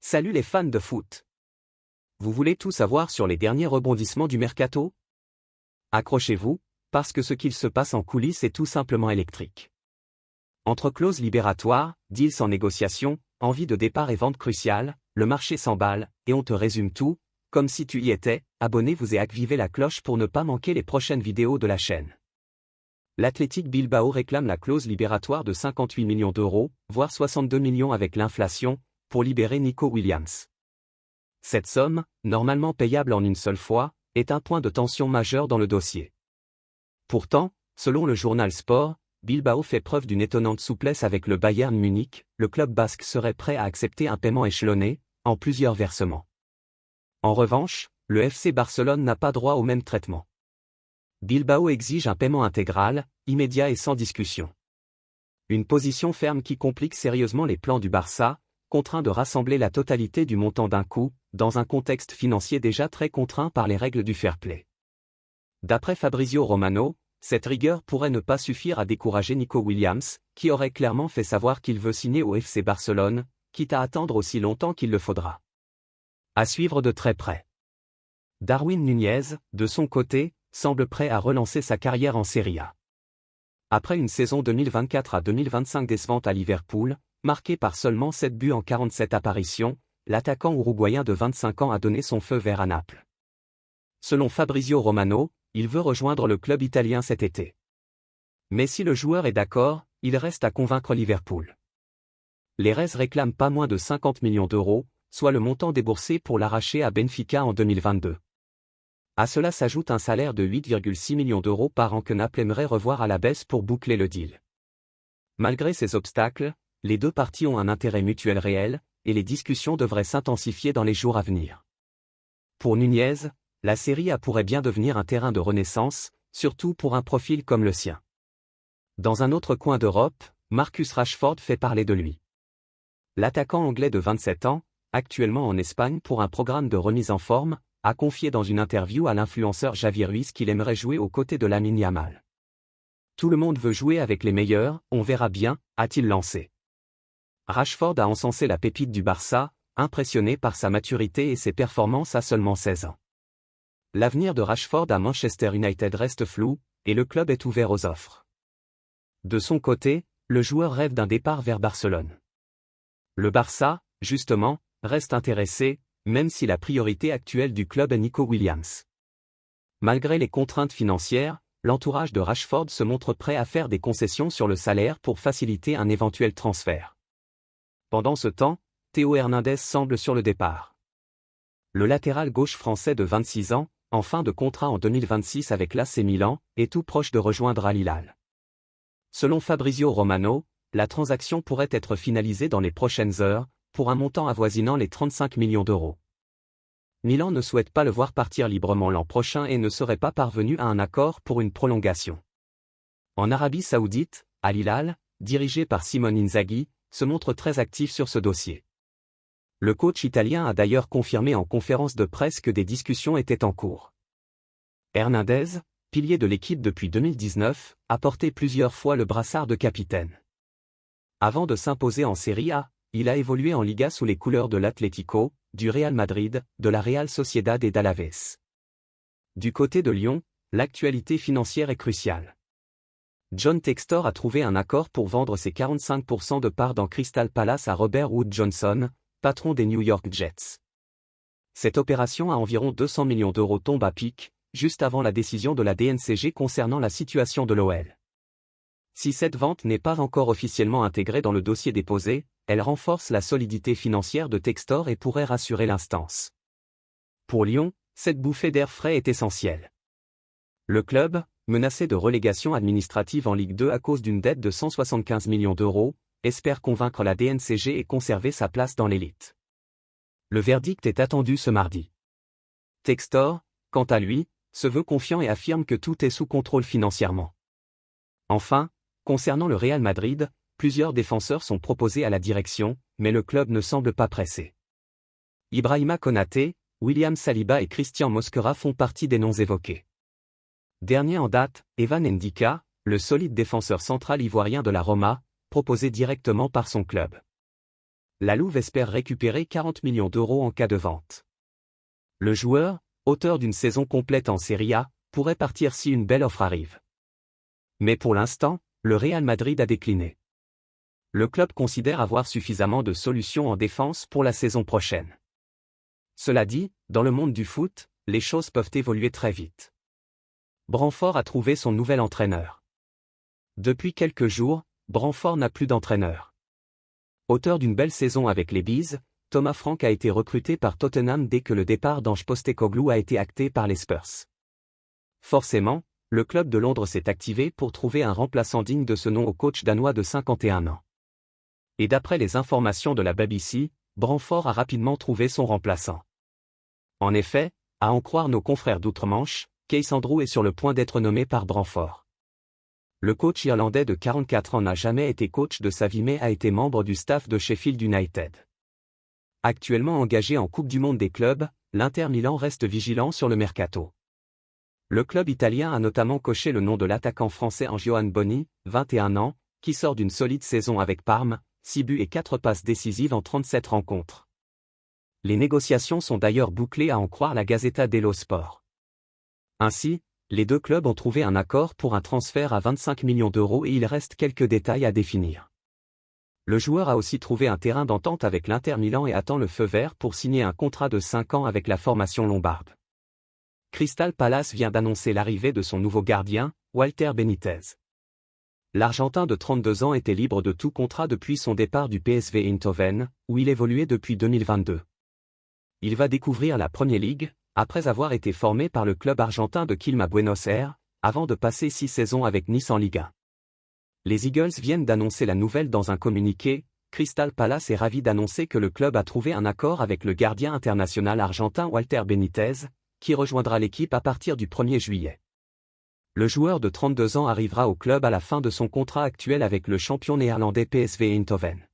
Salut les fans de foot. Vous voulez tout savoir sur les derniers rebondissements du mercato? Accrochez-vous, parce que ce qu'il se passe en coulisses est tout simplement électrique. Entre clauses libératoires, deals en négociation, envie de départ et vente cruciale, le marché s'emballe, et on te résume tout, comme si tu y étais. Abonnez-vous et activez la cloche pour ne pas manquer les prochaines vidéos de la chaîne. L'Athletic Bilbao réclame la clause libératoire de 58 millions d'euros, voire 62 millions avec l'inflation, pour libérer Nico Williams. Cette somme, normalement payable en une seule fois, est un point de tension majeur dans le dossier. Pourtant, selon le journal Sport, Bilbao fait preuve d'une étonnante souplesse avec le Bayern Munich. Le club basque serait prêt à accepter un paiement échelonné, en plusieurs versements. En revanche, le FC Barcelone n'a pas droit au même traitement. Bilbao exige un paiement intégral, immédiat et sans discussion. Une position ferme qui complique sérieusement les plans du Barça, contraint de rassembler la totalité du montant d'un coup, dans un contexte financier déjà très contraint par les règles du fair play. D'après Fabrizio Romano, cette rigueur pourrait ne pas suffire à décourager Nico Williams, qui aurait clairement fait savoir qu'il veut signer au FC Barcelone, quitte à attendre aussi longtemps qu'il le faudra. À suivre de très près. Darwin Núñez, de son côté, semble prêt à relancer sa carrière en Serie A. Après une saison 2024 à 2025 décevante à Liverpool, marquée par seulement 7 buts en 47 apparitions, l'attaquant uruguayen de 25 ans a donné son feu vert à Naples. Selon Fabrizio Romano, il veut rejoindre le club italien cet été. Mais si le joueur est d'accord, il reste à convaincre Liverpool. Les Reds réclament pas moins de 50 millions d'euros, soit le montant déboursé pour l'arracher à Benfica en 2022. À cela s'ajoute un salaire de 8,6 millions d'euros par an que Naples aimerait revoir à la baisse pour boucler le deal. Malgré ces obstacles, les deux parties ont un intérêt mutuel réel, et les discussions devraient s'intensifier dans les jours à venir. Pour Núñez, la Serie A pourrait bien devenir un terrain de renaissance, surtout pour un profil comme le sien. Dans un autre coin d'Europe, Marcus Rashford fait parler de lui. L'attaquant anglais de 27 ans, actuellement en Espagne pour un programme de remise en forme, a confié dans une interview à l'influenceur Javi Ruiz qu'il aimerait jouer aux côtés de Lamine Yamal. Tout le monde veut jouer avec les meilleurs, on verra bien, a-t-il lancé. Rashford a encensé la pépite du Barça, impressionné par sa maturité et ses performances à seulement 16 ans. L'avenir de Rashford à Manchester United reste flou, et le club est ouvert aux offres. De son côté, le joueur rêve d'un départ vers Barcelone. Le Barça, justement, reste intéressé, même si la priorité actuelle du club est Nico Williams. Malgré les contraintes financières, l'entourage de Rashford se montre prêt à faire des concessions sur le salaire pour faciliter un éventuel transfert. Pendant ce temps, Théo Hernandez semble sur le départ. Le latéral gauche français de 26 ans, en fin de contrat en 2026 avec l'AC Milan, est tout proche de rejoindre Al Hilal. Selon Fabrizio Romano, la transaction pourrait être finalisée dans les prochaines heures, pour un montant avoisinant les 35 millions d'euros. Milan ne souhaite pas le voir partir librement l'an prochain et ne serait pas parvenu à un accord pour une prolongation. En Arabie Saoudite, Al Hilal, dirigé par Simone Inzaghi, se montre très actif sur ce dossier. Le coach italien a d'ailleurs confirmé en conférence de presse que des discussions étaient en cours. Hernandez, pilier de l'équipe depuis 2019, a porté plusieurs fois le brassard de capitaine. Avant de s'imposer en Serie A, il a évolué en Liga sous les couleurs de l'Atlético, du Real Madrid, de la Real Sociedad et d'Alaves. Du côté de Lyon, l'actualité financière est cruciale. John Textor a trouvé un accord pour vendre ses 45% de parts dans Crystal Palace à Robert Wood Johnson, patron des New York Jets. Cette opération à environ 200 millions d'euros tombe à pic, juste avant la décision de la DNCG concernant la situation de l'OL. Si cette vente n'est pas encore officiellement intégrée dans le dossier déposé, elle renforce la solidité financière de Textor et pourrait rassurer l'instance. Pour Lyon, cette bouffée d'air frais est essentielle. Le club, menacé de relégation administrative en Ligue 2 à cause d'une dette de 175 millions d'euros, espère convaincre la DNCG et conserver sa place dans l'élite. Le verdict est attendu ce mardi. Textor, quant à lui, se veut confiant et affirme que tout est sous contrôle financièrement. Enfin, concernant le Real Madrid, plusieurs défenseurs sont proposés à la direction, mais le club ne semble pas pressé. Ibrahima Konaté, William Saliba et Christian Mosquera font partie des noms évoqués. Dernier en date, Evan Ndika, le solide défenseur central ivoirien de la Roma, proposé directement par son club. la Louve espère récupérer 40 millions d'euros en cas de vente. Le joueur, auteur d'une saison complète en Serie A, pourrait partir si une belle offre arrive. Mais pour l'instant, le Real Madrid a décliné. Le club considère avoir suffisamment de solutions en défense pour la saison prochaine. Cela dit, dans le monde du foot, les choses peuvent évoluer très vite. Branfort a trouvé son nouvel entraîneur. Depuis quelques jours, Branfort n'a plus d'entraîneur. Auteur d'une belle saison avec les Bees, Thomas Frank a été recruté par Tottenham dès que le départ d'Ange Postecoglou a été acté par les Spurs. Forcément, le club de Londres s'est activé pour trouver un remplaçant digne de ce nom au coach danois de 51 ans. Et d'après les informations de la BBC, Branfort a rapidement trouvé son remplaçant. En effet, à en croire nos confrères d'outre-Manche, Keith Andrew est sur le point d'être nommé par Branfort. Le coach irlandais de 44 ans n'a jamais été coach de sa vie mais a été membre du staff de Sheffield United. Actuellement engagé en Coupe du Monde des clubs, l'Inter Milan reste vigilant sur le mercato. Le club italien a notamment coché le nom de l'attaquant français Johan Boni, 21 ans, qui sort d'une solide saison avec Parme, 6 buts et 4 passes décisives en 37 rencontres. Les négociations sont d'ailleurs bouclées à en croire la Gazzetta dello Sport. Ainsi, les deux clubs ont trouvé un accord pour un transfert à 25 millions d'euros et il reste quelques détails à définir. Le joueur a aussi trouvé un terrain d'entente avec l'Inter Milan et attend le feu vert pour signer un contrat de 5 ans avec la formation lombarde. Crystal Palace vient d'annoncer l'arrivée de son nouveau gardien, Walter Benitez. L'Argentin de 32 ans était libre de tout contrat depuis son départ du PSV Eindhoven, où il évoluait depuis 2022. Il va découvrir la Premier League, après avoir été formé par le club argentin de Quilmes à Buenos Aires, avant de passer 6 saisons avec Nice en Ligue 1. Les Eagles viennent d'annoncer la nouvelle dans un communiqué. Crystal Palace est ravi d'annoncer que le club a trouvé un accord avec le gardien international argentin Walter Benitez, qui rejoindra l'équipe à partir du 1er juillet. Le joueur de 32 ans arrivera au club à la fin de son contrat actuel avec le champion néerlandais PSV Eindhoven.